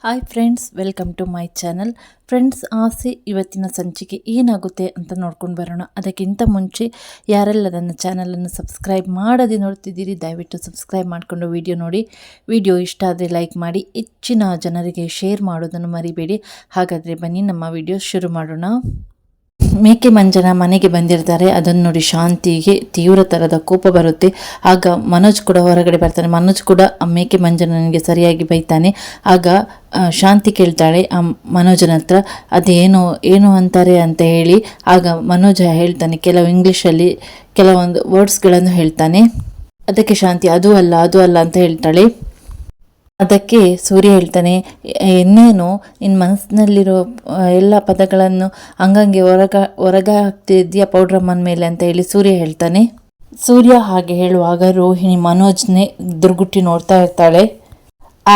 Hi friends, welcome to my channel. Friends, ಆಸೆ ಇವತ್ತಿನ ಸಂಚಿಕೆ ಏನಾಗುತ್ತೆ ಅಂತ ನೋಡ್ಕೊಂಡು ಬರೋಣ. ಅದಕ್ಕಿಂತ ಮುಂಚೆ ಯಾರೆಲ್ಲ ನನ್ನ ಚಾನಲನ್ನು ಸಬ್ಸ್ಕ್ರೈಬ್ ಮಾಡದೆ ನೋಡ್ತಿದ್ದೀರಿ, ದಯವಿಟ್ಟು ಸಬ್ಸ್ಕ್ರೈಬ್ ಮಾಡಿಕೊಂಡು ವಿಡಿಯೋ ನೋಡಿ. ವಿಡಿಯೋ ಇಷ್ಟ ಆದರೆ ಲೈಕ್ ಮಾಡಿ, ಹೆಚ್ಚಿನ ಜನರಿಗೆ ಶೇರ್ ಮಾಡೋದನ್ನು ಮರಿಬೇಡಿ. ಹಾಗಾದರೆ ಬನ್ನಿ ನಮ್ಮ ವಿಡಿಯೋ ಶುರು ಮಾಡೋಣ. ಮೇಕೆ ಮಂಜನ ಮನೆಗೆ ಬಂದಿರ್ತಾರೆ. ಅದನ್ನು ನೋಡಿ ಶಾಂತಿಗೆ ತೀವ್ರ ಥರದ ಕೋಪ ಬರುತ್ತೆ. ಆಗ ಮನೋಜ್ ಕೂಡ ಹೊರಗಡೆ ಬರ್ತಾನೆ. ಮನೋಜ್ ಕೂಡ ಮೇಕೆ ಮಂಜನನಿಗೆ ಸರಿಯಾಗಿ ಬೈತಾನೆ. ಆಗ ಶಾಂತಿ ಕೇಳ್ತಾಳೆ ಆ ಮನೋಜನ ಹತ್ರ, ಏನು ಅಂತಾರೆ ಅಂತ ಹೇಳಿ. ಆಗ ಮನೋಜ್ ಹೇಳ್ತಾನೆ, ಕೆಲವು ಇಂಗ್ಲೀಷಲ್ಲಿ ಕೆಲವೊಂದು ವರ್ಡ್ಸ್ಗಳನ್ನು ಹೇಳ್ತಾನೆ. ಅದಕ್ಕೆ ಶಾಂತಿ ಅದು ಅಲ್ಲ ಅಂತ ಹೇಳ್ತಾಳೆ. ಅದಕ್ಕೆ ಸೂರ್ಯ ಹೇಳ್ತಾನೆ, ಇನ್ನೇನು ನಿನ್ನ ಮನಸ್ಸಿನಲ್ಲಿರೋ ಎಲ್ಲ ಪದಗಳನ್ನು ಹಂಗಂಗೆ ಹೊರಗ ಹಾಕ್ತಿದ್ಯಾ ಪೌಡ್ರಮ್ಮನ ಮೇಲೆ ಅಂತ ಹೇಳಿ ಸೂರ್ಯ ಹೇಳ್ತಾನೆ. ಸೂರ್ಯ ಹಾಗೆ ಹೇಳುವಾಗ ರೋಹಿಣಿ ಮನೋಜ್ನೇ ದುರ್ಗುಟ್ಟಿ ನೋಡ್ತಾ ಇರ್ತಾಳೆ.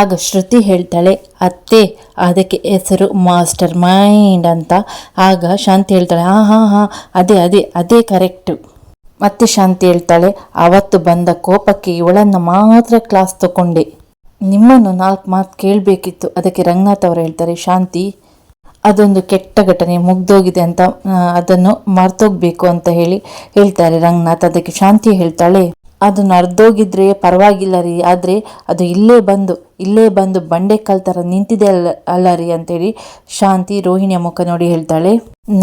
ಆಗ ಶ್ರುತಿ ಹೇಳ್ತಾಳೆ, ಅತ್ತೆ ಅದಕ್ಕೆ ಹೆಸರು ಮಾಸ್ಟರ್ ಮೈಂಡ್ ಅಂತ. ಆಗ ಶಾಂತಿ ಹೇಳ್ತಾಳೆ, ಹಾಂ ಅದೇ ಕರೆಕ್ಟು. ಮತ್ತೆ ಶಾಂತಿ ಹೇಳ್ತಾಳೆ, ಅವತ್ತು ಬಂದ ಕೋಪಕ್ಕೆ ಇವಳನ್ನು ಮಾತ್ರ ಕ್ಲಾಸ್ ತಗೊಂಡೆ. ನಿಮ್ಮನ್ನು 4 ಮಾತು ಕೇಳಬೇಕಿತ್ತು. ಅದಕ್ಕೆ ರಂಗನಾಥ್ ಅವರು ಹೇಳ್ತಾರೆ, ಶಾಂತಿ ಅದೊಂದು ಕೆಟ್ಟ ಘಟನೆ ಮುಗ್ದೋಗಿದೆ ಅಂತ, ಅದನ್ನು ಮರ್ತೋಗ್ಬೇಕು ಅಂತ ಹೇಳ್ತಾರೆ ರಂಗನಾಥ್. ಅದಕ್ಕೆ ಶಾಂತಿ ಹೇಳ್ತಾಳೆ, ಅದು ನಡೆದೋಗಿದ್ರೆ ಪರವಾಗಿಲ್ಲ ರೀ, ಆದರೆ ಅದು ಇಲ್ಲೇ ಬಂದು ಬಂಡೆಕಲ್ ಥರ ನಿಂತಿದೆ ಅಲ್ಲ ರೀ ಅಂತೇಳಿ ಶಾಂತಿ ರೋಹಿಣಿಯ ಮುಖ ನೋಡಿ ಹೇಳ್ತಾಳೆ.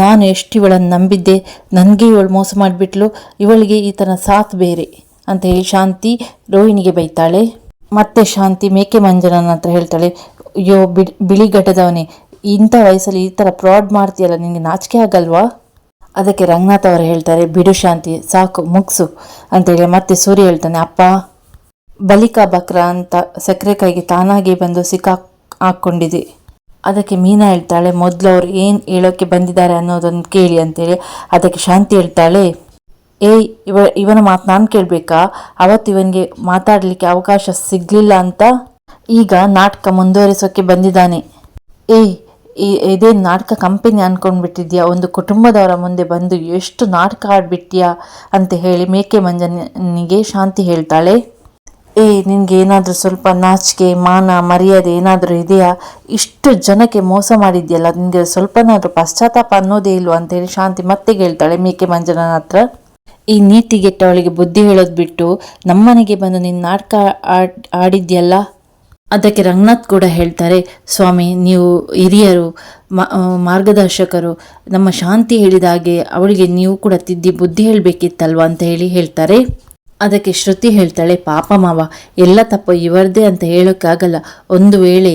ನಾನು ಎಷ್ಟು ಇವಳನ್ನು ನಂಬಿದ್ದೆ, ನನಗೆ ಇವಳು ಮೋಸ ಮಾಡಿಬಿಟ್ಲು, ಇವಳಿಗೆ ಈ ಥರ ಸಾಥ್ ಬೇರೆ ಅಂತ ಹೇಳಿ ಶಾಂತಿ ರೋಹಿಣಿಗೆ ಬೈತಾಳೆ. ಮತ್ತೆ ಶಾಂತಿ ಮೇಕೆ ಮಂಜನನ ಹತ್ರ ಹೇಳ್ತಾಳೆ, ಅಯ್ಯೋ ಬಿಳಿಗಟ್ಟದವನೇ, ಇಂಥ ವಯಸ್ಸಲ್ಲಿ ಈ ಥರ ಫ್ರಾಡ್ ಮಾಡ್ತೀಯಲ್ಲ, ನಿನಗೆ ನಾಚಿಕೆ ಆಗಲ್ವಾ? ಅದಕ್ಕೆ ರಂಗನಾಥ್ ಅವರು ಹೇಳ್ತಾರೆ, ಬಿಡು ಶಾಂತಿ, ಸಾಕು ಮುಗಿಸು ಅಂತೇಳಿ. ಮತ್ತೆ ಹೇಳ್ತಾನೆ, ಅಪ್ಪ ಬಲಿಕಾ ಬಕ್ರ ಅಂತ ಸಕ್ಕರೆ ಕೈಗೆ ತಾನಾಗಿ ಬಂದು ಹಾಕ್ಕೊಂಡಿದೆ. ಅದಕ್ಕೆ ಮೀನಾ ಹೇಳ್ತಾಳೆ, ಮೊದಲು ಅವ್ರು ಏನು ಹೇಳೋಕ್ಕೆ ಬಂದಿದ್ದಾರೆ ಅನ್ನೋದನ್ನು ಕೇಳಿ ಅಂತೇಳಿ. ಅದಕ್ಕೆ ಶಾಂತಿ ಹೇಳ್ತಾಳೆ, ಇವನ ಮಾತು ನಾನು ಕೇಳಬೇಕಾ? ಅವತ್ತು ಇವನಿಗೆ ಮಾತಾಡಲಿಕ್ಕೆ ಅವಕಾಶ ಸಿಗಲಿಲ್ಲ ಅಂತ ಈಗ ನಾಟಕ ಮುಂದುವರಿಸೋಕ್ಕೆ ಬಂದಿದ್ದಾನೆ. ಇದೇನು ನಾಟಕ ಕಂಪನಿ ಅಂದ್ಕೊಂಡ್ಬಿಟ್ಟಿದ್ಯಾ? ಒಂದು ಕುಟುಂಬದವರ ಮುಂದೆ ಬಂದು ಎಷ್ಟು ನಾಟಕ ಆಡ್ಬಿಟ್ಯಾ ಅಂತ ಹೇಳಿ ಮೇಕೆ ಮಂಜನಿಗೆ ಶಾಂತಿ ಹೇಳ್ತಾಳೆ. ನಿನಗೆ ಏನಾದರೂ ಸ್ವಲ್ಪ ನಾಚಿಕೆ ಮಾನ ಮರ್ಯಾದೆ ಏನಾದರೂ ಇದೆಯಾ? ಇಷ್ಟು ಜನಕ್ಕೆ ಮೋಸ ಮಾಡಿದ್ಯಲ್ಲ, ನಿನಗೆ ಸ್ವಲ್ಪನಾದರೂ ಪಶ್ಚಾತ್ತಾಪ ಅನ್ನೋದೇ ಇಲ್ವ ಅಂತೇಳಿ ಶಾಂತಿ ಮತ್ತೆ ಹೇಳ್ತಾಳೆ ಮೇಕೆ ಮಂಜನ ಹತ್ರ. ಈ ನೀತಿಗೆಟ್ಟವಳಿಗೆ ಬುದ್ಧಿ ಹೇಳೋದು ಬಿಟ್ಟು ನಮ್ಮನೆಗೆ ಬಂದು ನೀನು ನಾಟಕ ಆಡಿದ್ಯಲ್ಲ. ಅದಕ್ಕೆ ರಂಗನಾಥ್ ಕೂಡ ಹೇಳ್ತಾರೆ, ಸ್ವಾಮಿ ನೀವು ಹಿರಿಯರು, ಮಾರ್ಗದರ್ಶಕರು, ನಮ್ಮ ಶಾಂತಿ ಹೇಳಿದ ಹಾಗೆ ಅವಳಿಗೆ ನೀವು ಕೂಡ ತಿದ್ದಿ ಬುದ್ಧಿ ಹೇಳಬೇಕಿತ್ತಲ್ವ ಅಂತ ಹೇಳ್ತಾರೆ. ಅದಕ್ಕೆ ಶ್ರುತಿ ಹೇಳ್ತಾಳೆ, ಪಾಪ ಮಾವ, ಎಲ್ಲ ತಪ್ಪು ಇವರದೇ ಅಂತ ಹೇಳೋಕ್ಕಾಗಲ್ಲ. ಒಂದು ವೇಳೆ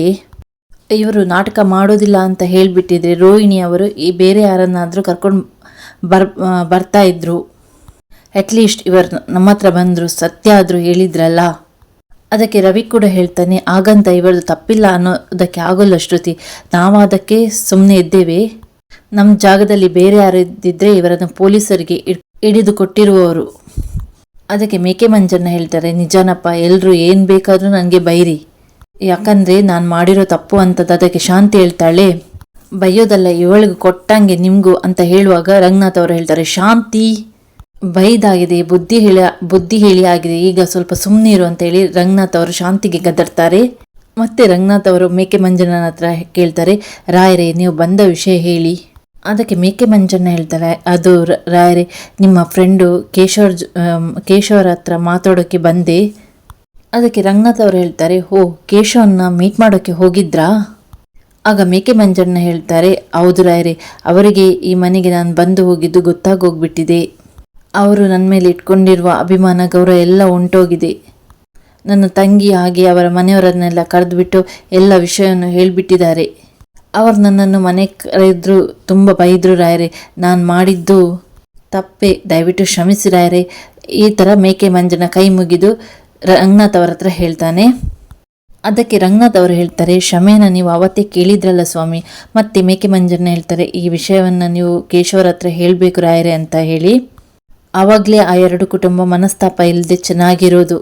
ಇವರು ನಾಟಕ ಮಾಡೋದಿಲ್ಲ ಅಂತ ಹೇಳಿಬಿಟ್ಟಿದ್ರೆ ರೋಹಿಣಿ ಅವರು ಬೇರೆ ಯಾರನ್ನಾದರೂ ಕರ್ಕೊಂಡು ಬರ್ತಾ ಇದ್ರು. ಅಟ್ಲೀಸ್ಟ್ ಇವರು ನಮ್ಮ ಹತ್ರ ಬಂದರು, ಸತ್ಯ ಆದರೂ ಹೇಳಿದ್ರಲ್ಲ. ಅದಕ್ಕೆ ರವಿ ಕೂಡ ಹೇಳ್ತಾನೆ, ಹಾಗಂತ ಇವರದು ತಪ್ಪಿಲ್ಲ ಅನ್ನೋದಕ್ಕೆ ಆಗೋಲ್ಲ ಶ್ರುತಿ, ನಾವು ಅದಕ್ಕೆ ಸುಮ್ಮನೆ ಇದ್ದೇವೆ. ನಮ್ಮ ಜಾಗದಲ್ಲಿ ಬೇರೆ ಯಾರು ಇದ್ದಿದ್ರೆ ಇವರನ್ನು ಪೊಲೀಸರಿಗೆ ಹಿಡಿದು ಕೊಟ್ಟಿರುವವರು. ಅದಕ್ಕೆ ಮೇಕೆ ಮಂಜನ್ನ ಹೇಳ್ತಾರೆ, ನಿಜಾನಪ್ಪ, ಎಲ್ಲರೂ ಏನು ಬೇಕಾದರೂ ನನಗೆ ಬೈರಿ, ಯಾಕಂದರೆ ನಾನು ಮಾಡಿರೋ ತಪ್ಪು ಅಂತದ್ದು. ಅದಕ್ಕೆ ಶಾಂತಿ ಹೇಳ್ತಾಳೆ, ಬೈಯೋದಲ್ಲ, ಇವಳಿಗೆ ಕೊಟ್ಟಂಗೆ ನಿಮಗೂ ಅಂತ ಹೇಳುವಾಗ ರಂಗನಾಥ್ ಅವರು ಹೇಳ್ತಾರೆ, ಶಾಂತಿ ಬೈದಾಗಿದೆ, ಬುದ್ಧಿ ಹೇಳಿ ಆಗಿದೆ, ಈಗ ಸ್ವಲ್ಪ ಸುಮ್ಮನೆ ಇರು ಅಂತೇಳಿ ರಂಗನಾಥ್ ಅವರು ಶಾಂತಿಗೆ ಗದರ್ತಾರೆ. ಮತ್ತೆ ರಂಗನಾಥ್ ಅವರು ಮೇಕೆ ಮಂಜನ ಹತ್ರ ಕೇಳ್ತಾರೆ, ರಾಯರೇ ನೀವು ಬಂದ ವಿಷಯ ಹೇಳಿ. ಅದಕ್ಕೆ ಮೇಕೆ ಮಂಜನ್ನ ಹೇಳ್ತಾರೆ, ಅದು ರಾಯರೇ, ನಿಮ್ಮ ಫ್ರೆಂಡು ಕೇಶವರ ಹತ್ರ ಮಾತಾಡೋಕ್ಕೆ ಬಂದೆ. ಅದಕ್ಕೆ ರಂಗನಾಥ್ ಅವರು ಹೇಳ್ತಾರೆ, ಕೇಶವನ್ನ ಮೀಟ್ ಮಾಡೋಕ್ಕೆ ಹೋಗಿದ್ರಾ? ಆಗ ಮೇಕೆ ಮಂಜನ್ನ ಹೇಳ್ತಾರೆ, ಹೌದು ರಾಯರೇ, ಅವರಿಗೆ ಈ ಮನೆಗೆ ನಾನು ಬಂದು ಹೋಗಿದ್ದು ಗೊತ್ತಾಗೋಗ್ಬಿಟ್ಟಿದೆ. ಅವರು ನನ್ನ ಮೇಲೆ ಇಟ್ಕೊಂಡಿರುವ ಅಭಿಮಾನ ಗೌರವ ಎಲ್ಲ ಹೊಂಟೋಗಿದೆ. ನನ್ನ ತಂಗಿ ಹಾಗೆ ಅವರ ಮನೆಯವರನ್ನೆಲ್ಲ ಕರೆದುಬಿಟ್ಟು ಎಲ್ಲ ವಿಷಯವನ್ನು ಹೇಳಿಬಿಟ್ಟಿದ್ದಾರೆ. ಅವರು ನನ್ನನ್ನು ಮನೆ ಕರೆದ್ರು, ತುಂಬ ಬೈದರು ರಾಯರೇ, ನಾನು ಮಾಡಿದ್ದು ತಪ್ಪೆ, ದಯವಿಟ್ಟು ಕ್ಷಮಿಸಿ ರಾಯರೇ. ಈ ಥರ ಮೇಕೆ ಮಂಜನ ಕೈ ಮುಗಿದು ರಂಗನಾಥ್ ಅವರ ಹತ್ರ ಹೇಳ್ತಾನೆ. ಅದಕ್ಕೆ ರಂಗನಾಥ್ ಅವರು ಹೇಳ್ತಾರೆ, ಕ್ಷಮೆಯನ್ನು ನೀವು ಅವತ್ತೇ ಕೇಳಿದ್ರಲ್ಲ ಸ್ವಾಮಿ. ಮತ್ತೆ ಮೇಕೆ ಮಂಜನ ಹೇಳ್ತಾರೆ, ಈ ವಿಷಯವನ್ನು ನೀವು ಕೇಶವರ ಹತ್ರ ಹೇಳಬೇಕು ರಾಯರೇ ಅಂತ ಹೇಳಿ. ಆವಾಗಲೇ ಆ 2 ಕುಟುಂಬ ಮನಸ್ತಾಪ ಇಲ್ಲದೆ ಚೆನ್ನಾಗಿರೋದು.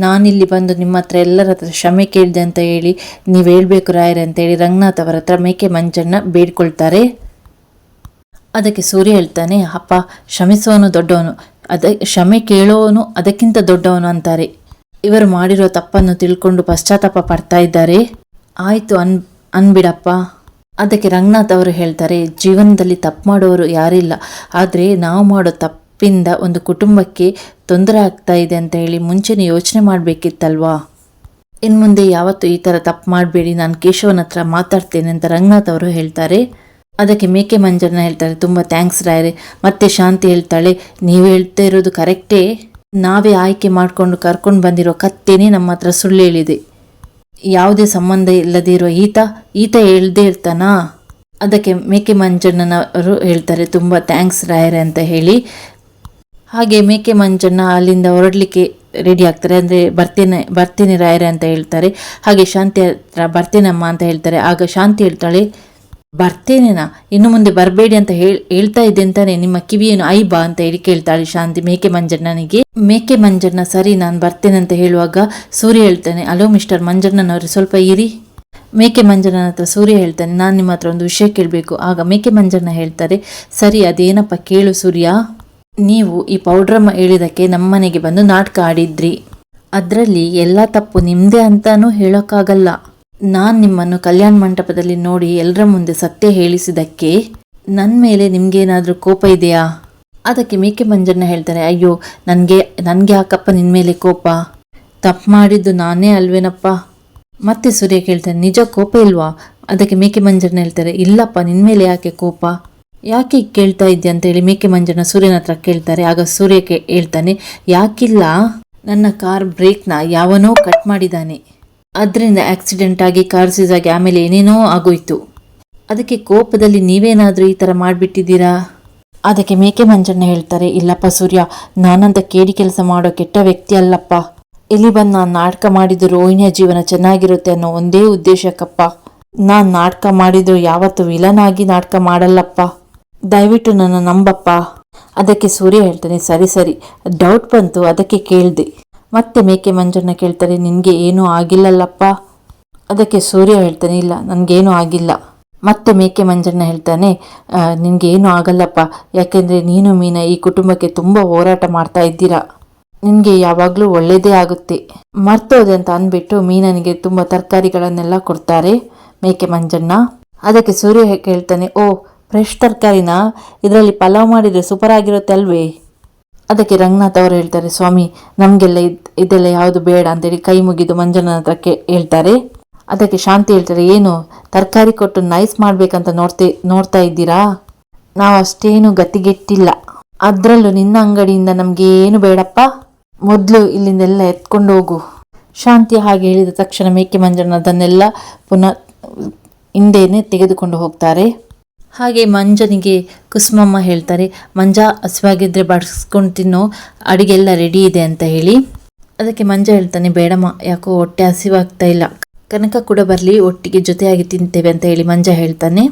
ನಾನಿಲ್ಲಿ ಬಂದು ನಿಮ್ಮ ಹತ್ರ ಎಲ್ಲರ ಹತ್ರ ಕ್ಷಮೆ ಕೇಳಿದೆ ಅಂತ ಹೇಳಿ ನೀವು ಹೇಳಬೇಕು ರಾಯರೇ ಅಂತೇಳಿ ರಂಗನಾಥ್ ಅವರ ಹತ್ರ ಮೇಕೆ ಮಂಜನ್ನ ಬೇಡ್ಕೊಳ್ತಾರೆ. ಅದಕ್ಕೆ ಸೂರ್ಯ ಹೇಳ್ತಾನೆ, ಅಪ್ಪ, ಕ್ಷಮಿಸೋನು ದೊಡ್ಡವನು, ಕ್ಷಮೆ ಕೇಳೋನು ಅದಕ್ಕಿಂತ ದೊಡ್ಡವನು ಅಂತಾರೆ. ಇವರು ಮಾಡಿರೋ ತಪ್ಪನ್ನು ತಿಳ್ಕೊಂಡು ಪಶ್ಚಾತ್ತಾಪ ಪಡ್ತಾ ಇದ್ದಾರೆ. ಆಯಿತು ಅನ್ಬಿಡಪ್ಪ. ಅದಕ್ಕೆ ರಂಗನಾಥ್ ಅವರು ಹೇಳ್ತಾರೆ, ಜೀವನದಲ್ಲಿ ತಪ್ಪು ಮಾಡೋರು ಯಾರಿಲ್ಲ, ಆದರೆ ನಾವು ಮಾಡೋ ತಪ್ಪಿಂದ ಒಂದು ಕುಟುಂಬಕ್ಕೆ ತೊಂದರೆ ಆಗ್ತಾ ಇದೆ ಅಂತ ಹೇಳಿ ಮುಂಚೆನೇ ಯೋಚನೆ ಮಾಡಬೇಕಿತ್ತಲ್ವಾ. ಇನ್ನು ಮುಂದೆ ಯಾವತ್ತೂ ಈ ಥರ ತಪ್ಪು ಮಾಡಬೇಡಿ, ನಾನು ಕೇಶವನ ಹತ್ರ ಮಾತಾಡ್ತೇನೆ ಅಂತ ರಂಗನಾಥ್ ಅವರು ಹೇಳ್ತಾರೆ. ಅದಕ್ಕೆ ಮೇಕೆ ಮಂಜಣ್ಣ ಹೇಳ್ತಾರೆ, ತುಂಬ ಥ್ಯಾಂಕ್ಸ್ ರಾಯರೇ. ಮತ್ತೆ ಶಾಂತಿ ಹೇಳ್ತಾಳೆ, ನೀವು ಹೇಳ್ತಾ ಇರೋದು ಕರೆಕ್ಟೇ, ನಾವೇ ಆಯ್ಕೆ ಮಾಡಿಕೊಂಡು ಕರ್ಕೊಂಡು ಬಂದಿರೋ ಕತ್ತೇನೆ ನಮ್ಮ ಹತ್ರ ಸುಳ್ಳು ಹೇಳಿದೆ. ಯಾವುದೇ ಸಂಬಂಧ ಇಲ್ಲದೇ ಇರೋ ಈತ ಹೇಳ್ದೇ ಇರ್ತಾನಾ? ಅದಕ್ಕೆ ಮೇಕೆ ಮಂಜಣ್ಣನವರು ಹೇಳ್ತಾರೆ, ತುಂಬ ಥ್ಯಾಂಕ್ಸ್ ರಾಯರೇ ಅಂತ ಹೇಳಿ. ಹಾಗೆ ಮೇಕೆ ಮಂಜಣ್ಣ ಅಲ್ಲಿಂದ ಹೊರಡಲಿಕ್ಕೆ ರೆಡಿ ಆಗ್ತಾರೆ. ಅಂದರೆ ಬರ್ತೇನೆ ರಾಯರೇ ಅಂತ ಹೇಳ್ತಾರೆ. ಹಾಗೆ ಶಾಂತಿ ಹತ್ರ ಬರ್ತೇನಮ್ಮ ಅಂತ ಹೇಳ್ತಾರೆ. ಆಗ ಶಾಂತಿ ಹೇಳ್ತಾಳೆ, ಬರ್ತೇನೇನಾ, ಇನ್ನು ಮುಂದೆ ಬರಬೇಡಿ ಅಂತ ಹೇಳ್ತಾ ಇದ್ದೆ ಅಂತಾನೆ, ನಿಮ್ಮ ಕಿವಿಯೇನು ಐಬಾ ಅಂತ ಹೇಳಿ ಕೇಳ್ತಾಳೆ ಶಾಂತಿ ಮೇಕೆ ಮಂಜಣ್ಣನಿಗೆ. ಮೇಕೆ ಮಂಜಣ್ಣ ಸರಿ ನಾನು ಬರ್ತೇನೆ ಅಂತ ಹೇಳುವಾಗ ಸೂರ್ಯ ಹೇಳ್ತಾನೆ, ಅಲೋ ಮಿಸ್ಟರ್ ಮಂಜಣ್ಣನವರು ಸ್ವಲ್ಪ ಇರಿ. ಮೇಕೆ ಮಂಜಣ್ಣನ ಹತ್ರ ಸೂರ್ಯ ಹೇಳ್ತಾನೆ, ನಾನು ನಿಮ್ಮ ಹತ್ರ ಒಂದು ವಿಷಯ ಕೇಳಬೇಕು. ಆಗ ಮೇಕೆ ಮಂಜಣ್ಣ ಹೇಳ್ತಾರೆ, ಸರಿ ಅದೇನಪ್ಪ ಕೇಳು ಸೂರ್ಯ. ನೀವು ಈ ಪೌಡ್ರಮ್ಮ ಹೇಳಿದಕ್ಕೆ ನಮ್ಮನೆಗೆ ಬಂದು ನಾಟಕ ಆಡಿದ್ರಿ, ಅದರಲ್ಲಿ ಎಲ್ಲ ತಪ್ಪು ನಿಮ್ಮದೇ ಅಂತಾನೂ ಹೇಳೋಕ್ಕಾಗಲ್ಲ. ನಾನು ನಿಮ್ಮನ್ನು ಕಲ್ಯಾಣ ಮಂಟಪದಲ್ಲಿ ನೋಡಿ ಎಲ್ಲರ ಮುಂದೆ ಸತ್ಯ ಹೇಳಿಸಿದಕ್ಕೆ ನನ್ನ ಮೇಲೆ ನಿಮಗೇನಾದರೂ ಕೋಪ ಇದೆಯಾ? ಅದಕ್ಕೆ ಮೇಕೆ ಮಂಜಣ್ಣ ಹೇಳ್ತಾರೆ, ಅಯ್ಯೋ ನನಗೆ ಯಾಕಪ್ಪ ನಿನ್ನ ಮೇಲೆ ಕೋಪ, ತಪ್ಪು ಮಾಡಿದ್ದು ನಾನೇ ಅಲ್ವೇನಪ್ಪ. ಮತ್ತೆ ಸೂರ್ಯ ಕೇಳ್ತಾನೆ, ನಿಜ ಕೋಪ ಇಲ್ವಾ? ಅದಕ್ಕೆ ಮೇಕೆ ಮಂಜಣ್ಣ ಹೇಳ್ತಾರೆ, ಇಲ್ಲಪ್ಪ ನಿನ್ನ ಮೇಲೆ ಯಾಕೆ ಕೋಪ, ಯಾಕೆ ಕೇಳ್ತಾ ಇದ್ದೆ ಅಂತೇಳಿ ಮೇಕೆ ಮಂಜಣ್ಣ ಸೂರ್ಯನ ಹತ್ರ ಕೇಳ್ತಾರೆ. ಆಗ ಸೂರ್ಯಕ್ಕೆ ಹೇಳ್ತಾನೆ, ಯಾಕಿಲ್ಲ, ನನ್ನ ಕಾರ್ ಬ್ರೇಕ್ನ ಯಾವನೋ ಕಟ್ ಮಾಡಿದ್ದಾನೆ, ಅದರಿಂದ ಆಕ್ಸಿಡೆಂಟ್ ಆಗಿ ಕಾರ್ ಸೀಸ್ ಆಗಿ ಆಮೇಲೆ ಏನೇನೋ ಆಗೋಯ್ತು, ಅದಕ್ಕೆ ಕೋಪದಲ್ಲಿ ನೀವೇನಾದರೂ ಈ ಥರ ಮಾಡಿಬಿಟ್ಟಿದ್ದೀರಾ? ಅದಕ್ಕೆ ಮೇಕೆ ಮಂಜಣ್ಣ ಹೇಳ್ತಾರೆ, ಇಲ್ಲಪ್ಪ ಸೂರ್ಯ, ನಾನಂತ ಕೇಡಿ ಕೆಲಸ ಮಾಡೋ ಕೆಟ್ಟ ವ್ಯಕ್ತಿ ಅಲ್ಲಪ್ಪ. ಇಲ್ಲಿ ಬಂದು ನಾನು ನಾಟಕ ಮಾಡಿದ್ದು ರೋಹಿಣಿಯ ಜೀವನ ಚೆನ್ನಾಗಿರುತ್ತೆ ಅನ್ನೋ ಒಂದೇ ಉದ್ದೇಶಕ್ಕಪ್ಪ. ನಾನು ನಾಟಕ ಮಾಡಿದ್ರು ಯಾವತ್ತು ವಿಲನ್ ಆಗಿ ನಾಟಕ ಮಾಡಲ್ಲಪ್ಪ, ದಯವಿಟ್ಟು ನನ್ನ ನಂಬಪ್ಪ. ಅದಕ್ಕೆ ಸೂರ್ಯ ಹೇಳ್ತಾನೆ, ಸರಿ ಡೌಟ್ ಬಂತು ಅದಕ್ಕೆ ಕೇಳಿದೆ. ಮತ್ತೆ ಮೇಕೆ ಮಂಜಣ್ಣ ಕೇಳ್ತಾರೆ, ನಿನಗೆ ಏನೂ ಆಗಿಲ್ಲಲ್ಲಪ್ಪ? ಅದಕ್ಕೆ ಸೂರ್ಯ ಹೇಳ್ತಾನೆ, ಇಲ್ಲ ನನಗೇನೂ ಆಗಿಲ್ಲ. ಮತ್ತೆ ಮೇಕೆ ಮಂಜಣ್ಣ ಹೇಳ್ತಾನೆ, ನಿನಗೇನೂ ಆಗಲ್ಲಪ್ಪ, ಯಾಕೆಂದರೆ ನೀನು ಮೀನಾ ಈ ಕುಟುಂಬಕ್ಕೆ ತುಂಬ ಹೋರಾಟ ಮಾಡ್ತಾ ಇದ್ದೀರಾ, ನಿನಗೆ ಯಾವಾಗಲೂ ಒಳ್ಳೆಯದೇ ಆಗುತ್ತೆ. ಮರ್ತೋದೆ ಅಂತ ಅಂದ್ಬಿಟ್ಟು ಮೀನನಿಗೆ ತುಂಬ ತರಕಾರಿಗಳನ್ನೆಲ್ಲ ಕೊಡ್ತಾರೆ ಮೇಕೆ ಮಂಜಣ್ಣ. ಅದಕ್ಕೆ ಸೂರ್ಯ ಹೇಳ್ತಾನೆ, ಓ ಫ್ರೆಶ್ ತರಕಾರಿನ, ಇದರಲ್ಲಿ ಪಲಾವ್ ಮಾಡಿದರೆ ಸೂಪರ್ ಆಗಿರುತ್ತೆ ಅಲ್ವೇ? ಅದಕ್ಕೆ ರಂಗನಾಥ್ ಅವರು ಹೇಳ್ತಾರೆ, ಸ್ವಾಮಿ ನಮಗೆಲ್ಲ ಇದೆಲ್ಲ ಯಾವುದು ಬೇಡ ಅಂತೇಳಿ ಕೈ ಮುಗಿದು ಮಂಜಣ್ಣನ ಹತ್ರ ಹೇಳ್ತಾರೆ. ಅದಕ್ಕೆ ಶಾಂತಿ ಹೇಳ್ತಾರೆ, ಏನು ತರಕಾರಿ ಕೊಟ್ಟು ನೈಸ್ ಮಾಡ್ಬೇಕಂತ ನೋಡ್ತಾ ಇದ್ದೀರಾ? ನಾವು ಅಷ್ಟೇನು ಗತಿಗೆಟ್ಟಿಲ್ಲ, ಅದರಲ್ಲೂ ನಿನ್ನ ಅಂಗಡಿಯಿಂದ ನಮಗೆ ಏನು ಬೇಡಪ್ಪ, ಮೊದಲು ಇಲ್ಲಿಂದೆಲ್ಲ ಎತ್ಕೊಂಡು ಹೋಗು. ಶಾಂತಿ ಹಾಗೆ ಹೇಳಿದ ತಕ್ಷಣ ಮೇಕೆ ಮಂಜಣ್ಣ ಅದನ್ನೆಲ್ಲ ಪುನಃ ಹಿಂದೇನೆ ತೆಗೆದುಕೊಂಡು ಹೋಗ್ತಾರೆ. ಹಾಗೆ ಮಂಜನಿಗೆ ಕುಸುಮಮ್ಮ ಹೇಳ್ತಾರೆ, ಮಂಜ ಹಸಿವಾಗಿದ್ದರೆ ಬಡಿಸ್ಕೊಂಡು ತಿನ್ನೋ, ಅಡುಗೆಲ್ಲ ರೆಡಿ ಇದೆ ಅಂತ ಹೇಳಿ. ಅದಕ್ಕೆ ಮಂಜ ಹೇಳ್ತಾನೆ, ಬೇಡಮ್ಮ ಯಾಕೋ ಹೊಟ್ಟೆ ಹಸಿವಾಗ್ತಾ ಇಲ್ಲ, ಕನಕ ಕೂಡ ಬರಲಿ ಒಟ್ಟಿಗೆ ಜೊತೆಯಾಗಿ ತಿಂತೇವೆ ಅಂತ ಹೇಳಿ ಮಂಜ ಹೇಳ್ತಾನೆ.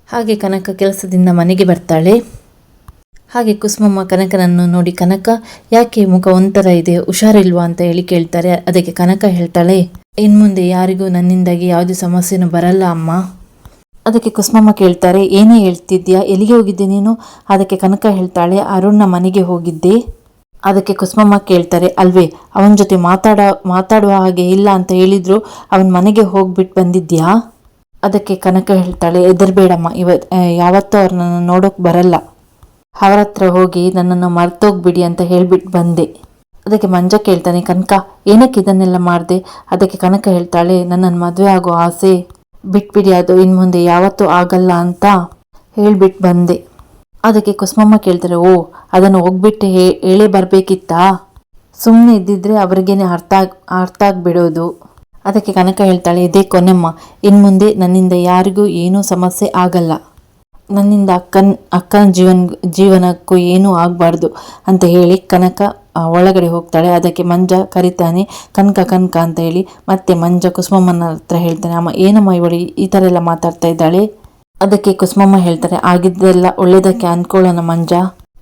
ಹಾಗೆ ಕನಕ ಕೆಲಸದಿಂದ ಮನೆಗೆ ಬರ್ತಾಳೆ. ಹಾಗೆ ಕುಸುಮಮ್ಮ ಕನಕನನ್ನು ನೋಡಿ, ಕನಕ ಯಾಕೆ ಮುಖ ಒಂಥರ ಇದೆ, ಹುಷಾರಿಲ್ವಾ ಅಂತ ಹೇಳಿ ಕೇಳ್ತಾರೆ. ಅದಕ್ಕೆ ಕನಕ ಹೇಳ್ತಾಳೆ, ಇನ್ನು ಮುಂದೆ ಯಾರಿಗೂ ನನ್ನಿಂದಾಗಿ ಯಾವುದೇ ಸಮಸ್ಯೆನೂ ಬರಲ್ಲ ಅಮ್ಮ. ಅದಕ್ಕೆ ಕುಸುಮಮ್ಮ ಕೇಳ್ತಾರೆ, ಏನೇ ಹೇಳ್ತಿದ್ಯಾ, ಎಲ್ಲಿಗೆ ಹೋಗಿದ್ದೆ ನೀನು? ಅದಕ್ಕೆ ಕನಕ ಹೇಳ್ತಾಳೆ, ಅರುಣ್ನ ಮನೆಗೆ ಹೋಗಿದ್ದೆ. ಅದಕ್ಕೆ ಕುಸುಮಮ್ಮ ಕೇಳ್ತಾರೆ, ಅಲ್ವೇ ಅವನ ಜೊತೆ ಮಾತಾಡುವ ಹಾಗೆ ಇಲ್ಲ ಅಂತ ಹೇಳಿದ್ರು, ಅವನ ಮನೆಗೆ ಹೋಗ್ಬಿಟ್ಟು ಬಂದಿದ್ಯಾ? ಅದಕ್ಕೆ ಕನಕ ಹೇಳ್ತಾಳೆ, ಹೆದರ್ಬೇಡಮ್ಮ, ಯಾವತ್ತೂ ಅವ್ರನ್ನ ನೋಡೋಕೆ ಬರಲ್ಲ, ಅವರ ಹತ್ರ ಹೋಗಿ ನನ್ನನ್ನು ಮರ್ತೋಗ್ಬಿಡಿ ಅಂತ ಹೇಳ್ಬಿಟ್ಟು ಬಂದೆ. ಅದಕ್ಕೆ ಮಂಜ ಕೇಳ್ತಾನೆ, ಕನಕ ಏನಕ್ಕೆ ಇದನ್ನೆಲ್ಲ ಮಾಡಿದೆ? ಅದಕ್ಕೆ ಕನಕ ಹೇಳ್ತಾಳೆ, ನನ್ನನ್ನು ಮದುವೆ ಆಗೋ ಆಸೆ ಬಿಟ್ಬಿಡಿ, ಅದು ಇನ್ನು ಮುಂದೆ ಯಾವತ್ತೂ ಆಗಲ್ಲ ಅಂತ ಹೇಳ್ಬಿಟ್ಟು ಬಂದೆ. ಅದಕ್ಕೆ ಕುಸುಮಮ್ಮ ಕೇಳ್ತಾರೆ, ಓ ಅದನ್ನು ಹೋಗ್ಬಿಟ್ಟು ಹೇಳೇ ಬರಬೇಕಿತ್ತಾ? ಸುಮ್ಮನೆ ಇದ್ದಿದ್ರೆ ಅವ್ರಿಗೇನೆ ಅರ್ಥ ಆಗಿಬಿಡೋದು. ಅದಕ್ಕೆ ಕನಕ ಹೇಳ್ತಾಳೆ, ಇದೇ ಕೊನೆಮ್ಮ, ಇನ್ನು ಮುಂದೆ ನನ್ನಿಂದ ಯಾರಿಗೂ ಏನೂ ಸಮಸ್ಯೆ ಆಗಲ್ಲ, ನನ್ನಿಂದ ಅಕ್ಕನ ಜೀವನಕ್ಕೂ ಏನೂ ಆಗಬಾರ್ದು ಅಂತ ಹೇಳಿ ಕನಕ ಒಳಗಡೆ ಹೋಗ್ತಾಳೆ. ಅದಕ್ಕೆ ಮಂಜ ಕರಿತಾನೆ, ಕನಕ ಅಂತ ಹೇಳಿ. ಮತ್ತೆ ಮಂಜ ಕುಸುಮಮ್ಮನ ಹತ್ರ ಹೇಳ್ತಾನೆ, ಅಮ್ಮ ಏನಮ್ಮ ಇವಳು ಈ ಥರ ಎಲ್ಲ ಮಾತಾಡ್ತಾ ಇದ್ದಾಳೆ? ಅದಕ್ಕೆ ಕುಸುಮಮ್ಮ ಹೇಳ್ತಾರೆ, ಆಗಿದ್ದೆಲ್ಲ ಒಳ್ಳೇದಕ್ಕೆ ಅಂದ್ಕೊಳ್ಳೋಣ ಮಂಜ,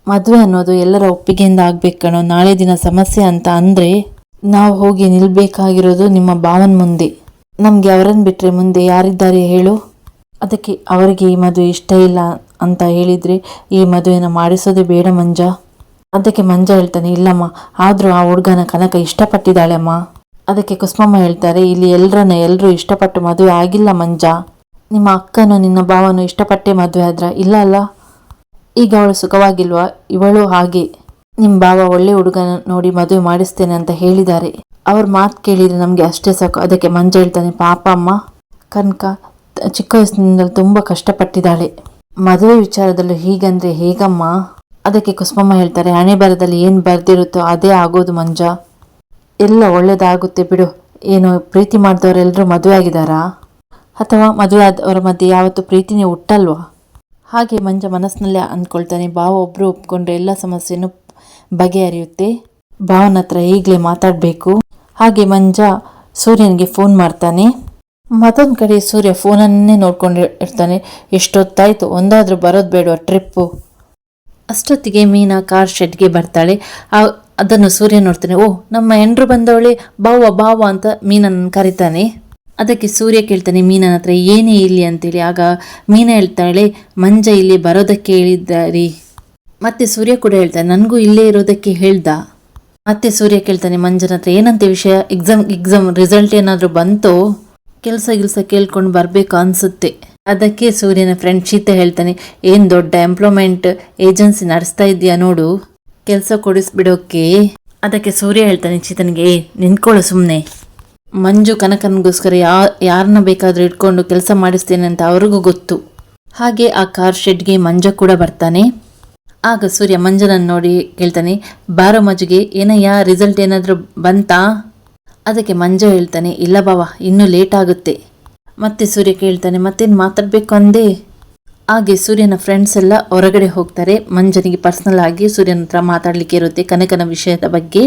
ಮದುವೆ ಅನ್ನೋದು ಎಲ್ಲರ ಒಪ್ಪಿಗೆಯಿಂದ ಆಗ್ಬೇಕು ಕಣೋ, ನಾಳೆ ದಿನ ಸಮಸ್ಯೆ ಅಂತ ಅಂದರೆ ನಾವು ಹೋಗಿ ನಿಲ್ಬೇಕಾಗಿರೋದು ನಿಮ್ಮ ಭಾವನ ಮುಂದೆ, ನಮಗೆ ಅವರನ್ನು ಬಿಟ್ಟರೆ ಮುಂದೆ ಯಾರಿದ್ದಾರೆ ಹೇಳು? ಅದಕ್ಕೆ ಅವರಿಗೆ ಈ ಮದುವೆ ಇಷ್ಟ ಇಲ್ಲ ಅಂತ ಹೇಳಿದರೆ ಈ ಮದುವೆನ ಮಾಡಿಸೋದೇ ಬೇಡ ಮಂಜ. ಅದಕ್ಕೆ ಮಂಜ ಹೇಳ್ತಾನೆ, ಇಲ್ಲಮ್ಮ, ಆದರೂ ಆ ಹುಡುಗನ ಕನಕ ಇಷ್ಟಪಟ್ಟಿದ್ದಾಳೆ ಅಮ್ಮ, ಅದಕ್ಕೆ ಕುಸುಮಮ್ಮ ಹೇಳ್ತಾರೆ, ಇಲ್ಲಿ ಎಲ್ಲರೂ ಇಷ್ಟಪಟ್ಟು ಮದುವೆ ಆಗಿಲ್ಲ ಮಂಜ. ನಿಮ್ಮ ಅಕ್ಕನೂ ನಿನ್ನ ಭಾವನು ಇಷ್ಟಪಟ್ಟೆ ಮದುವೆ ಆದ್ರ ಇಲ್ಲ ಅಲ್ಲ. ಈಗ ಅವಳು ಸುಖವಾಗಿಲ್ವಾ? ಇವಳು ಹಾಗೆ. ನಿಮ್ಮ ಭಾವ ಒಳ್ಳೆ ಹುಡುಗನ ನೋಡಿ ಮದುವೆ ಮಾಡಿಸ್ತೇನೆ ಅಂತ ಹೇಳಿದ್ದಾರೆ. ಅವ್ರ ಮಾತು ಕೇಳಿದ್ರೆ ನಮಗೆ ಅಷ್ಟೇ ಸಾಕು. ಅದಕ್ಕೆ ಮಂಜ ಹೇಳ್ತಾನೆ, ಪಾಪ ಅಮ್ಮ, ಕನಕ ಚಿಕ್ಕ ವಯಸ್ಸಿನಿಂದ ತುಂಬ ಕಷ್ಟಪಟ್ಟಿದ್ದಾಳೆ. ಮದುವೆ ವಿಚಾರದಲ್ಲೂ ಹೀಗಂದ್ರೆ ಹೇಗಮ್ಮ? ಅದಕ್ಕೆ ಕುಸುಮಮ್ಮ ಹೇಳ್ತಾರೆ, ಹಣೆ ಬರದಲ್ಲಿ ಏನು ಬರ್ದಿರುತ್ತೋ ಅದೇ ಆಗೋದು ಮಂಜ. ಎಲ್ಲ ಒಳ್ಳೇದಾಗುತ್ತೆ ಬಿಡು. ಏನು ಪ್ರೀತಿ ಮಾಡಿದವರೆಲ್ಲರೂ ಮದುವೆ ಆಗಿದ್ದಾರಾ? ಅಥವಾ ಮದುವೆ ಆದವರ ಮಧ್ಯೆ ಯಾವತ್ತೂ ಪ್ರೀತಿನೇ ಹುಟ್ಟಲ್ವಾ? ಹಾಗೆ ಮಂಜ ಮನಸ್ಸಿನಲ್ಲೇ ಅಂದ್ಕೊಳ್ತಾನೆ, ಭಾವ ಒಬ್ಬರು ಒಪ್ಕೊಂಡ್ರೆ ಎಲ್ಲ ಸಮಸ್ಯೆನೂ ಬಗೆಹರಿಯುತ್ತೆ. ಭಾವನ ಹತ್ರ ಈಗಲೇ ಮಾತಾಡಬೇಕು. ಹಾಗೆ ಮಂಜ ಸೂರ್ಯನಿಗೆ ಫೋನ್ ಮಾಡ್ತಾನೆ. ಮತ್ತೊಂದು ಕಡೆ ಸೂರ್ಯ ಫೋನನ್ನೇ ನೋಡ್ಕೊಂಡು ಇರ್ತಾನೆ. ಎಷ್ಟೊತ್ತಾಯಿತು, ಒಂದಾದರೂ ಬರೋದು ಬೇಡವಾ ಟ್ರಿಪ್ಪು? ಅಷ್ಟೊತ್ತಿಗೆ ಮೀನಾ ಕಾರ್ ಶೆಡ್ಗೆ ಬರ್ತಾಳೆ. ಅದನ್ನು ಸೂರ್ಯ ನೋಡ್ತಾನೆ. ಓ, ನಮ್ಮ ಹೆಂಡ್ರು ಬಂದವಳೆ, ಬಾವ ಅಂತ ಮೀನನ್ನು ಕರೀತಾನೆ. ಅದಕ್ಕೆ ಸೂರ್ಯ ಕೇಳ್ತಾನೆ ಮೀನನ ಹತ್ರ, ಏನೇ ಇಲ್ಲಿ ಅಂತೇಳಿ. ಆಗ ಮೀನಾ ಹೇಳ್ತಾಳೆ, ಮಂಜ ಇಲ್ಲಿ ಬರೋದಕ್ಕೆ ಹೇಳಿದ್ದಾರಿ. ಮತ್ತೆ ಸೂರ್ಯ ಕೂಡ ಹೇಳ್ತಾನೆ, ನನಗೂ ಇಲ್ಲೇ ಇರೋದಕ್ಕೆ ಹೇಳ್ದ. ಮತ್ತೆ ಸೂರ್ಯ ಕೇಳ್ತಾನೆ ಮಂಜನ ಹತ್ರ, ಏನಂತೆ ವಿಷಯ? ಎಕ್ಸಾಮ್ ರಿಸಲ್ಟ್ ಏನಾದರೂ ಬಂತೋ? ಕೆಲಸ ಕೇಳ್ಕೊಂಡು ಬರಬೇಕು ಅನಿಸುತ್ತೆ. ಅದಕ್ಕೆ ಸೂರ್ಯನ ಫ್ರೆಂಡ್ ಶೀತ ಹೇಳ್ತಾನೆ, ಏನು ದೊಡ್ಡ ಎಂಪ್ಲಾಯ್ಮೆಂಟ್ ಏಜೆನ್ಸಿ ನಡೆಸ್ತಾ ಇದೆಯಾ ನೋಡು, ಕೆಲಸ ಕೊಡಿಸ್ಬಿಡೋಕೆ. ಅದಕ್ಕೆ ಸೂರ್ಯ ಹೇಳ್ತಾನೆ ಚೀತನಿಗೆ, ನಿಂತ್ಕೊಳ್ಳು ಸುಮ್ಮನೆ. ಮಂಜು ಕನಕನಿಗೋಸ್ಕರ ಯಾರನ್ನ ಬೇಕಾದರೂ ಇಟ್ಕೊಂಡು ಕೆಲಸ ಮಾಡಿಸ್ತೇನೆ ಅಂತ ಅವ್ರಿಗೂ ಗೊತ್ತು. ಹಾಗೆ ಆ ಕಾರ್ ಶೆಡ್ಗೆ ಮಂಜ ಕೂಡ ಬರ್ತಾನೆ. ಆಗ ಸೂರ್ಯ ಮಂಜನನ್ನು ನೋಡಿ ಕೇಳ್ತಾನೆ, ಬಾರೋ ಮಜ್ಜಿಗೆ, ಏನಯ್ಯ ರಿಸಲ್ಟ್ ಏನಾದರೂ ಬಂತಾ? ಅದಕ್ಕೆ ಮಂಜ ಹೇಳ್ತಾನೆ, ಇಲ್ಲ ಬಾವ, ಇನ್ನೂ ಲೇಟ್ ಆಗುತ್ತೆ. ಮತ್ತೆ ಸೂರ್ಯ ಕೇಳ್ತಾನೆ, ಮತ್ತೇನು ಮಾತಾಡಬೇಕು ಅಂದೆ? ಹಾಗೆ ಸೂರ್ಯನ ಫ್ರೆಂಡ್ಸ್ ಎಲ್ಲ ಹೊರಗಡೆ ಹೋಗ್ತಾರೆ. ಮಂಜನಿಗೆ ಪರ್ಸ್ನಲ್ ಆಗಿ ಸೂರ್ಯನ ಹತ್ರ ಮಾತಾಡಲಿಕ್ಕೆ ಇರುತ್ತೆ ಕನಕನ ವಿಷಯದ ಬಗ್ಗೆ.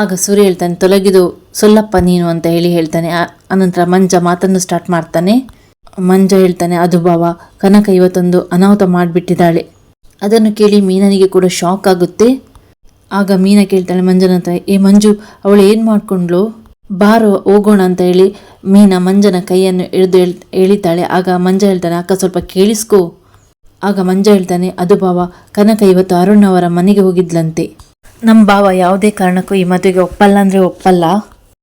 ಆಗ ಸೂರ್ಯ ಹೇಳ್ತಾನೆ, ತೊಲಗಿದು ಸೊಲ್ಲಪ್ಪ ನೀನು ಅಂತ ಹೇಳ್ತಾನೆ. ಅನಂತರ ಮಂಜ ಮಾತನ್ನು ಸ್ಟಾರ್ಟ್ ಮಾಡ್ತಾನೆ. ಮಂಜ ಹೇಳ್ತಾನೆ, ಅದು ಬಾವ, ಕನಕ ಇವತ್ತೊಂದು ಅನಾಹುತ ಮಾಡಿಬಿಟ್ಟಿದ್ದಾಳೆ. ಅದನ್ನು ಕೇಳಿ ಮೀನನಿಗೆ ಕೂಡ ಶಾಕ್ ಆಗುತ್ತೆ. ಆಗ ಮೀನ ಕೇಳ್ತಾಳೆ ಮಂಜನ ಹತ್ರ, ಏ ಮಂಜು, ಅವಳು ಏನು ಮಾಡ್ಕೊಂಡ್ಲು? ಬಾರೋ ಹೋಗೋಣ ಅಂತ ಹೇಳಿ ಮೀನ ಮಂಜನ ಕೈಯನ್ನು ಹಿಡಿದು ಎಳಿತಾಳೆ. ಆಗ ಮಂಜ ಹೇಳ್ತಾನೆ, ಅಕ್ಕ ಸ್ವಲ್ಪ ಕೇಳಿಸ್ಕೋ. ಆಗ ಮಂಜ ಹೇಳ್ತಾನೆ, ಅದು ಬಾವ, ಕನಕ ಇವತ್ತು ಅರುಣ್ ಅವರ ಮನೆಗೆ ಹೋಗಿದ್ಲಂತೆ. ನಮ್ಮ ಭಾವ ಯಾವುದೇ ಕಾರಣಕ್ಕೂ ಈ ಮದುವೆಗೆ ಒಪ್ಪಲ್ಲ ಅಂದರೆ ಒಪ್ಪಲ್ಲ,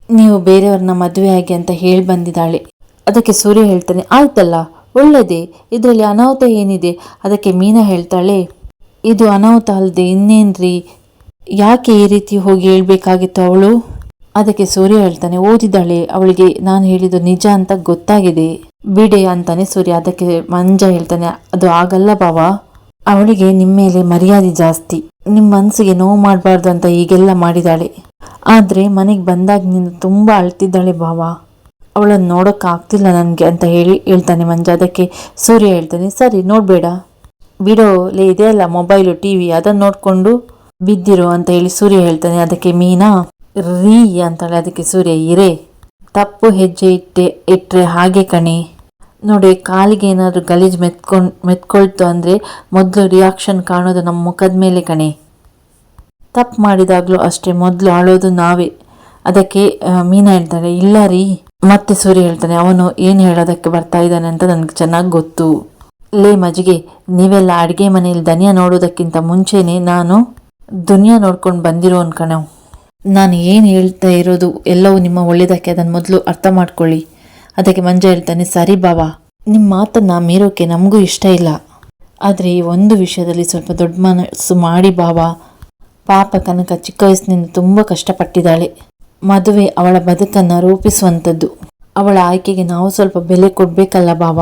ನೀವು ಬೇರೆಯವ್ರನ್ನ ಮದುವೆ ಆಗಿ ಅಂತ ಹೇಳಿ ಬಂದಿದ್ದಾಳೆ. ಅದಕ್ಕೆ ಸೂರ್ಯ ಹೇಳ್ತಾನೆ, ಆಯ್ತಲ್ಲ, ಒಳ್ಳೆಯದೇ, ಇದರಲ್ಲಿ ಅನಾಹುತ ಏನಿದೆ? ಅದಕ್ಕೆ ಮೀನಾ ಹೇಳ್ತಾಳೆ, ಇದು ಅನಾಹುತ ಅಲ್ಲದೆ ಇನ್ನೇನ್ರಿ, ಯಾಕೆ ಈ ರೀತಿ ಹೋಗಿ ಹೇಳ್ಬೇಕಾಗಿತ್ತು ಅವಳು? ಅದಕ್ಕೆ ಸೂರ್ಯ ಹೇಳ್ತಾನೆ, ಓದಿದ್ದಾಳೆ, ಅವಳಿಗೆ ನಾನು ಹೇಳಿದ್ದು ನಿಜ ಅಂತ ಗೊತ್ತಾಗಿದೆ, ಬಿಡೆ ಅಂತಾನೆ ಸೂರ್ಯ. ಅದಕ್ಕೆ ಮಂಜ ಹೇಳ್ತಾನೆ, ಅದು ಆಗಲ್ಲ ಬಾವ, ಅವಳಿಗೆ ನಿಮ್ಮ ಮೇಲೆ ಮರ್ಯಾದೆ ಜಾಸ್ತಿ, ನಿಮ್ಮ ಮನಸ್ಸಿಗೆ ನೋವು ಮಾಡಬಾರ್ದು ಅಂತ ಈಗೆಲ್ಲ ಮಾಡಿದಾಳೆ. ಆದರೆ ಮನೆಗೆ ಬಂದಾಗಿನಿಂದ ತುಂಬ ಅಳ್ತಿದ್ದಾಳೆ ಬಾವ, ಅವಳನ್ನು ನೋಡೋಕ್ಕಾಗ್ತಿಲ್ಲ ನನಗೆ ಅಂತ ಹೇಳ್ತಾನೆ ಮಂಜ. ಅದಕ್ಕೆ ಸೂರ್ಯ ಹೇಳ್ತಾನೆ, ಸರಿ ನೋಡಬೇಡ ಬಿಡೋ, ಇದೆಯಲ್ಲ ಮೊಬೈಲು ಟಿವಿ, ಅದನ್ನು ನೋಡಿಕೊಂಡು ಬಿದ್ದಿರೋ ಅಂತ ಸೂರ್ಯ ಹೇಳ್ತಾನೆ. ಅದಕ್ಕೆ ಮೀನಾ ರೀ ಅಂತಾಳೆ. ಅದಕ್ಕೆ ಸೂರ್ಯ, ಇರೇ, ತಪ್ಪು ಹೆಜ್ಜೆ ಇಟ್ಟರೆ ಹಾಗೆ ಕಣೆ ನೋಡಿ, ಕಾಲಿಗೆ ಏನಾದರೂ ಗಲೀಜು ಮೆತ್ಕೊಳ್ತು ಅಂದರೆ ಮೊದಲು ರಿಯಾಕ್ಷನ್ ಕಾಣೋದು ನಮ್ಮ ಮುಖದ ಮೇಲೆ ಕಣೆ. ತಪ್ಪು ಮಾಡಿದಾಗಲೂ ಅಷ್ಟೇ ಮೊದಲು ಆಳೋದು ನಾವೇ. ಅದಕ್ಕೆ ಮೀನಾ ಹೇಳ್ತಾಳೆ, ಇಲ್ಲ ರೀ. ಮತ್ತೆ ಸೂರ್ಯ ಹೇಳ್ತಾನೆ, ಅವನು ಏನು ಹೇಳೋದಕ್ಕೆ ಬರ್ತಾ ಇದ್ದಾನೆ ಅಂತ ನನಗೆ ಚೆನ್ನಾಗಿ ಗೊತ್ತು. ಲೇ ಮಜ್ಜಿಗೆ, ನೀವೆಲ್ಲ ಅಡುಗೆ ಮನೆಯಲ್ಲಿ ಧನಿಯಾ ನೋಡೋದಕ್ಕಿಂತ ಮುಂಚೆನೇ ನಾನು ದುನಿಯಾ ನೋಡ್ಕೊಂಡು ಬಂದಿರೋನ್ ಕಣವು. ನಾನು ಏನು ಹೇಳ್ತಾ ಇರೋದು ಎಲ್ಲವೂ ನಿಮ್ಮ ಒಳ್ಳೆಯದಕ್ಕೆ, ಅದನ್ನು ಮೊದಲು ಅರ್ಥ ಮಾಡ್ಕೊಳ್ಳಿ. ಅದಕ್ಕೆ ಮಂಜ ಹೇಳ್ತಾನೆ, ಸರಿ ಬಾವ, ನಿಮ್ಮ ಮಾತನ್ನು ಮೀರೋಕೆ ನಮಗೂ ಇಷ್ಟ ಇಲ್ಲ, ಆದರೆ ಈ ಒಂದು ವಿಷಯದಲ್ಲಿ ಸ್ವಲ್ಪ ದೊಡ್ಡ ಮನಸ್ಸು ಮಾಡಿ ಬಾವ. ಪಾಪ ಕನಕ ಚಿಕ್ಕ ವಯಸ್ಸಿನಿಂದ ತುಂಬ ಕಷ್ಟಪಟ್ಟಿದ್ದಾಳೆ. ಮದುವೆ ಅವಳ ಬದುಕನ್ನು ರೂಪಿಸುವಂಥದ್ದು, ಅವಳ ಆಯ್ಕೆಗೆ ನಾವು ಸ್ವಲ್ಪ ಬೆಲೆ ಕೊಡಬೇಕಲ್ಲ ಬಾವ.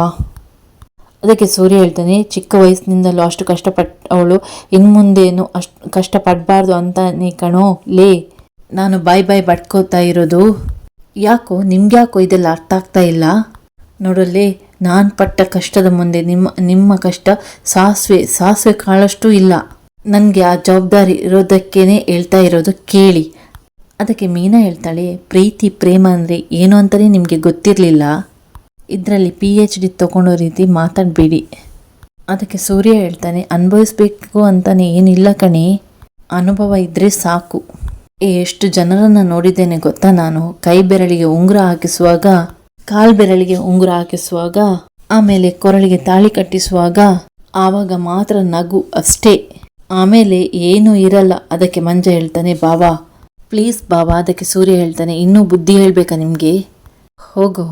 ಅದಕ್ಕೆ ಸೂರ್ಯ ಹೇಳ್ತಾನೆ, ಚಿಕ್ಕ ವಯಸ್ಸಿನಿಂದಲೂ ಅಷ್ಟು ಅವಳು ಇನ್ನು ಮುಂದೇನು ಅಷ್ಟು ಕಷ್ಟಪಡಬಾರ್ದು ಅಂತಾನೆ ಕಣೋ ಲೇ ನಾನು ಬಾಯ್ ಬಡ್ಕೋತಾ ಇರೋದು. ಯಾಕೋ ನಿಮ್ಗ್ಯಾಕೋ ಇದೆಲ್ಲ ಅರ್ಥ ಆಗ್ತಾ ಇಲ್ಲ? ನೋಡಲ್ಲೇ, ನಾನು ಪಟ್ಟ ಕಷ್ಟದ ಮುಂದೆ ನಿಮ್ಮ ಕಷ್ಟ ಸಾಸಿವೆ ಕಾಳಷ್ಟು ಇಲ್ಲ. ನನಗೆ ಆ ಜವಾಬ್ದಾರಿ ಇರೋದಕ್ಕೇನೆ ಹೇಳ್ತಾ ಇರೋದು, ಕೇಳಿ. ಅದಕ್ಕೆ ಮೀನಾ ಹೇಳ್ತಾಳೆ, ಪ್ರೀತಿ ಪ್ರೇಮ ಅಂದರೆ ಏನು ಅಂತಲೇ ನಿಮಗೆ ಗೊತ್ತಿರಲಿಲ್ಲ, ಇದರಲ್ಲಿ PhD ತಗೊಳ್ಳೋ ರೀತಿ ಮಾತಾಡಬೇಡಿ. ಅದಕ್ಕೆ ಸೂರ್ಯ ಹೇಳ್ತಾನೆ, ಅನುಭವಿಸ್ಬೇಕು ಅಂತಾನೆ ಏನಿಲ್ಲ ಕಣೆ, ಅನುಭವ ಇದ್ದರೆ ಸಾಕು. ಎಷ್ಟು ಜನರನ್ನು ನೋಡಿದ್ದೇನೆ ಗೊತ್ತಾ ನಾನು, ಕೈ ಬೆರಳಿಗೆ ಉಂಗುರ ಹಾಕಿಸುವಾಗ, ಕಾಲ್ ಬೆರಳಿಗೆ ಉಂಗುರ ಹಾಕಿಸುವಾಗ, ಆಮೇಲೆ ಕೊರಳಿಗೆ ತಾಳಿ ಕಟ್ಟಿಸುವಾಗ, ಆವಾಗ ಮಾತ್ರ ನಗು ಅಷ್ಟೇ, ಆಮೇಲೆ ಏನೂ ಇರಲ್ಲ. ಅದಕ್ಕೆ ಮಂಜ ಹೇಳ್ತಾನೆ, ಬಾವಾ ಪ್ಲೀಸ್ ಬಾಬಾ. ಅದಕ್ಕೆ ಸೂರ್ಯ ಹೇಳ್ತಾನೆ, ಇನ್ನೂ ಬುದ್ಧಿ ಹೇಳಬೇಕಾ ನಿಮಗೆ?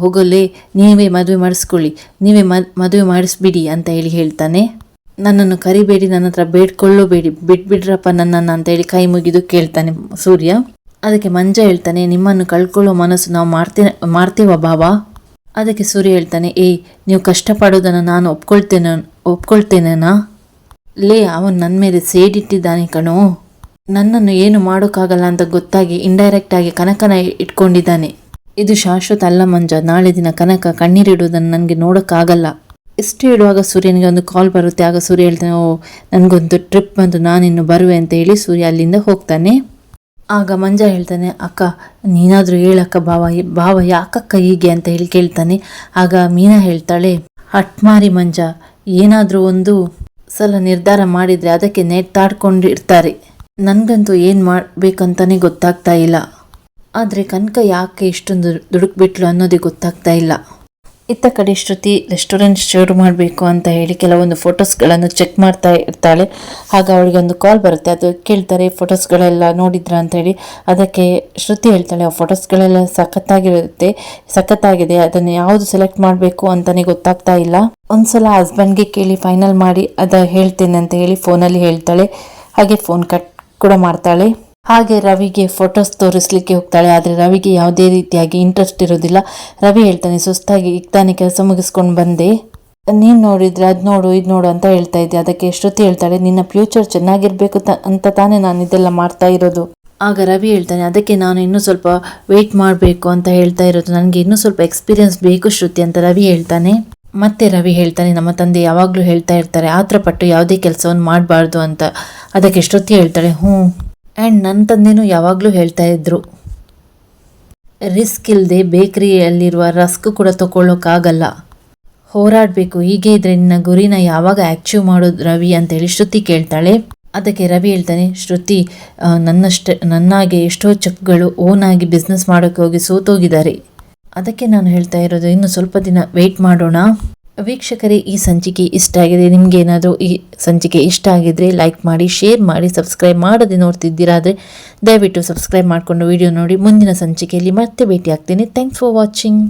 ಹೋಗಲೇ, ನೀವೇ ಮದುವೆ ಮಾಡಿಸ್ಕೊಳ್ಳಿ, ನೀವೇ ಮದುವೆ ಮಾಡಿಸ್ಬಿಡಿ ಅಂತ ಹೇಳ್ತಾನೆ. ನನ್ನನ್ನು ಕರಿಬೇಡಿ, ನನ್ನ ಹತ್ರ ಬೇಡ್ಕೊಳ್ಳಬೇಡಿ, ಬಿಟ್ಬಿಡ್ರಪ್ಪ ನನ್ನನ್ನು ಅಂತ ಕೈ ಮುಗಿದು ಕೇಳ್ತಾನೆ ಸೂರ್ಯ. ಅದಕ್ಕೆ ಮಂಜ ಹೇಳ್ತಾನೆ, ನಿಮ್ಮನ್ನು ಕಳ್ಕೊಳ್ಳೋ ಮನಸ್ಸು ನಾವು ಮಾಡ್ತೇವ ಬಾಬಾ? ಅದಕ್ಕೆ ಸೂರ್ಯ ಹೇಳ್ತಾನೆ, ನೀವು ಕಷ್ಟಪಡೋದನ್ನು ನಾನು ಒಪ್ಕೊಳ್ತೇನೆನಾ? ಅವನು ನನ್ನ ಮೇಲೆ ಸೇಡಿಟ್ಟಿದ್ದಾನೆ ಕಣೋ. ನನ್ನನ್ನು ಏನು ಮಾಡೋಕ್ಕಾಗಲ್ಲ ಅಂತ ಗೊತ್ತಾಗಿ ಇಂಡೈರೆಕ್ಟ್ ಆಗಿ ಕನಕನ ಇಟ್ಕೊಂಡಿದ್ದಾನೆ. ಇದು ಶಾಶ್ವತ ಅಲ್ಲ ಮಂಜ. ನಾಳೆ ದಿನ ಕನಕ ಕಣ್ಣೀರಿಡುವುದನ್ನು ನನಗೆ ನೋಡೋಕ್ಕಾಗಲ್ಲ. ಇಷ್ಟು ಇಡುವಾಗ ಸೂರ್ಯನಿಗೆ ಒಂದು ಕಾಲ್ ಬರುತ್ತೆ. ಆಗ ಸೂರ್ಯ ಹೇಳ್ತಾನೆ, ನನಗೊಂದು ಟ್ರಿಪ್ ಬಂದು ನಾನಿನ್ನು ಬರುವೆ ಅಂತ ಸೂರ್ಯ ಅಲ್ಲಿಂದ ಹೋಗ್ತಾನೆ. ಆಗ ಮಂಜ ಹೇಳ್ತಾನೆ, ಅಕ್ಕ ನೀನಾದರೂ ಹೇಳಕ್ಕ ಭಾವ ಯಾಕಕ್ಕ ಹೀಗೆ ಅಂತ ಕೇಳ್ತಾನೆ. ಆಗ ಮೀನಾ ಹೇಳ್ತಾಳೆ, ಹಟ್ಮಾರಿ ಮಂಜ, ಏನಾದರೂ ಒಂದು ಸಲ ನಿರ್ಧಾರ ಮಾಡಿದರೆ ಅದಕ್ಕೆ ನೆಟ್ಟಾಡ್ಕೊಂಡಿರ್ತಾರೆ. ನನಗಂತೂ ಏನು ಮಾಡಬೇಕಂತಾನೆ ಗೊತ್ತಾಗ್ತಾ ಇಲ್ಲ. ಆದರೆ ಕನಕ ಯಾಕೆ ಇಷ್ಟೊಂದು ದುಡುಕ್ಬಿಟ್ಲು ಅನ್ನೋದೇ ಗೊತ್ತಾಗ್ತಾ ಇಲ್ಲ. ಇತ್ತ ಕಡೆ ಶ್ರುತಿ ರೆಸ್ಟೋರೆಂಟ್ ಶುರು ಮಾಡಬೇಕು ಅಂತ ಕೆಲವೊಂದು ಫೋಟೋಸ್ಗಳನ್ನು ಚೆಕ್ ಮಾಡ್ತಾ ಇರ್ತಾಳೆ. ಆಗ ಅವಳಿಗೆ ಒಂದು ಕಾಲ್ ಬರುತ್ತೆ. ಅದು ಕೇಳ್ತಾರೆ, ಫೋಟೋಸ್ಗಳೆಲ್ಲ ನೋಡಿದ್ರ ಅಂತ ಅದಕ್ಕೆ ಶ್ರುತಿ ಹೇಳ್ತಾಳೆ, ಆ ಫೋಟೋಸ್ಗಳೆಲ್ಲ ಸಖತ್ತಾಗಿದೆ, ಅದನ್ನು ಯಾವುದು ಸೆಲೆಕ್ಟ್ ಮಾಡಬೇಕು ಅಂತಲೇ ಗೊತ್ತಾಗ್ತಾ ಇಲ್ಲ. ಒಂದ್ಸಲ ಹಸ್ಬೆಂಡ್ಗೆ ಕೇಳಿ ಫೈನಲ್ ಮಾಡಿ ಹೇಳ್ತೇನೆ ಅಂತ ಫೋನಲ್ಲಿ ಹೇಳ್ತಾಳೆ. ಹಾಗೆ ಫೋನ್ ಕಟ್ ಕೂಡ ಮಾಡ್ತಾಳೆ. ಹಾಗೆ ರವಿಗೆ ಫೋಟೋಸ್ ತೋರಿಸ್ಲಿಕ್ಕೆ ಹೋಗ್ತಾಳೆ. ಆದರೆ ರವಿಗೆ ಯಾವುದೇ ರೀತಿಯಾಗಿ ಇಂಟ್ರೆಸ್ಟ್ ಇರೋದಿಲ್ಲ. ರವಿ ಹೇಳ್ತಾನೆ, ಸುಸ್ತಾಗಿ ಈಗ ತಾನೇ ಕೆಲಸ ಮುಗಿಸ್ಕೊಂಡು ಬಂದೆ, ನೀನು ನೋಡಿದ್ರೆ ಅದು ನೋಡು ಇದು ನೋಡು ಅಂತ ಹೇಳ್ತಾ ಇದ್ದೆ. ಅದಕ್ಕೆ ಶ್ರುತಿ ಹೇಳ್ತಾಳೆ, ನಿನ್ನ ಫ್ಯೂಚರ್ ಚೆನ್ನಾಗಿರ್ಬೇಕು ಅಂತ ತಾನೇ ನಾನು ಇದೆಲ್ಲ ಮಾಡ್ತಾ ಇರೋದು. ಆಗ ರವಿ ಹೇಳ್ತಾನೆ, ಅದಕ್ಕೆ ನಾನು ಇನ್ನೂ ಸ್ವಲ್ಪ ವೆಯ್ಟ್ ಮಾಡಬೇಕು ಅಂತ ಹೇಳ್ತಾ ಇರೋದು, ನನಗೆ ಇನ್ನೂ ಸ್ವಲ್ಪ ಎಕ್ಸ್ಪೀರಿಯನ್ಸ್ ಬೇಕು ಶ್ರುತಿ ಅಂತ ರವಿ ಹೇಳ್ತಾನೆ. ಮತ್ತೆ ರವಿ ಹೇಳ್ತಾನೆ, ನಮ್ಮ ತಂದೆ ಯಾವಾಗಲೂ ಹೇಳ್ತಾ ಇರ್ತಾರೆ, ಆತ್ರಪಟ್ಟು ಯಾವುದೇ ಕೆಲಸವನ್ನು ಮಾಡಬಾರ್ದು ಅಂತ. ಅದಕ್ಕೆ ಶ್ರುತಿ ಹೇಳ್ತಾಳೆ, ಆ್ಯಂಡ್ ನನ್ನ ತಂದೆನೂ ಯಾವಾಗಲೂ ಹೇಳ್ತಾ ಇದ್ರು, ರಿಸ್ಕ್ ಇಲ್ಲದೆ ಬೇಕರಿಯಲ್ಲಿರುವ ರಸ್ಕ್ ಕೂಡ ತಗೊಳ್ಳೋಕ್ಕಾಗಲ್ಲ, ಹೋರಾಡಬೇಕು, ಹೀಗೆ ಇದ್ರೆ ನಿನ್ನ ಗುರಿನ ಯಾವಾಗ ಅಚೀವ್ ಮಾಡೋದು ರವಿ ಅಂತೇಳಿ ಶ್ರುತಿ ಕೇಳ್ತಾಳೆ. ಅದಕ್ಕೆ ರವಿ ಹೇಳ್ತಾನೆ, ಶ್ರುತಿ ನನ್ನಾಗೆ ಎಷ್ಟೋ ಚೆಕ್ಗಳು ಓನಾಗಿ ಬಿಸ್ನೆಸ್ ಮಾಡೋಕ್ಕೆ ಹೋಗಿ ಸೋತೋಗಿದ್ದಾರೆ. ಅದಕ್ಕೆ ನಾನು ಹೇಳ್ತಾ ಇರೋದು, ಇನ್ನು ಸ್ವಲ್ಪ ದಿನ ವೆಯ್ಟ್ ಮಾಡೋಣ. ವೀಕ್ಷಕರೇ, ಈ ಸಂಚಿಕೆ ಇಷ್ಟ ಆಗಿದೆ. ನಿಮಗೇನಾದರೂ ಈ ಸಂಚಿಕೆ ಇಷ್ಟ ಆಗಿದ್ರೆ ಲೈಕ್ ಮಾಡಿ, ಶೇರ್ ಮಾಡಿ, ಸಬ್ಸ್ಕ್ರೈಬ್ ಮಾಡದೆ ನೋಡ್ತಿದ್ದೀರಾದರೆ ದಯವಿಟ್ಟು ಸಬ್ಸ್ಕ್ರೈಬ್ ಮಾಡಿಕೊಂಡು ವಿಡಿಯೋ ನೋಡಿ. ಮುಂದಿನ ಸಂಚಿಕೆಯಲ್ಲಿ ಮತ್ತೆ ಭೇಟಿ ಆಗ್ತೀನಿ. Thanks for watching.